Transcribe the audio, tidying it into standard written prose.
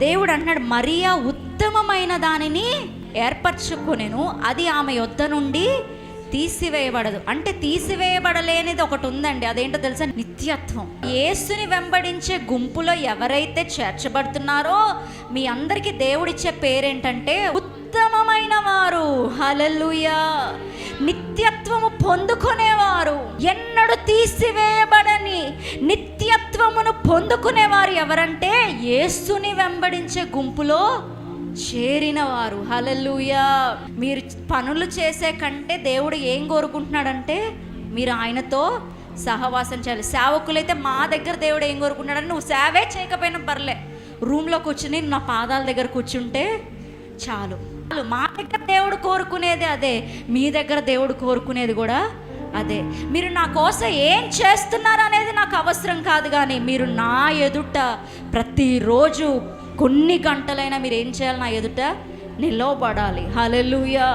దేవుడు అంటున్నాడు, మరియా ఉత్తమమైన దానిని ఏర్పరచుకొనెను, అది ఆమె యొద్ద నుండి తీసివేయబడదు. అంటే తీసివేయబడలేనిది ఒకటి ఉందండి, అదేంటో తెలుసా? నిత్యత్వం. యేసుని వెంబడించే గుంపులో ఎవరైతే చేర్చబడుతున్నారో మీ అందరికీ దేవుడిచ్చే పేరేంటంటే ఉత్తమమైన వారు. హల్లెలూయా. నిత్యత్వము పొందుకునేవారు, ఎన్నడూ తీసివేయబడని నిత్యత్వమును పొందుకునేవారు ఎవరంటే యేసుని వెంబడించే గుంపులో చేరిన వారు. హల్లెలూయా. మీరు పనులు చేసే కంటే దేవుడు ఏం కోరుకుంటున్నాడంటే మీరు ఆయనతో సహవాసం చేయాలి. సేవకులైతే మా దగ్గర దేవుడు ఏం కోరుకుంటున్నాడంటే నువ్వు సేవే చేయకపోయినా పర్లే, రూమ్లో కూర్చుని నా పాదాల దగ్గర కూర్చుంటే చాలు. మా దగ్గర దేవుడు కోరుకునేది అదే, మీ దగ్గర దేవుడు కోరుకునేది కూడా అదే. మీరు నా కోసం ఏం చేస్తున్నారు అనేది నాకు అవసరం కాదు, కానీ మీరు నా ఎదుట ప్రతిరోజు కొన్ని గంటలైనా మీరు ఏం చేయాలి? నా ఎదుట నిలవబడాలి. హల్లెలూయా.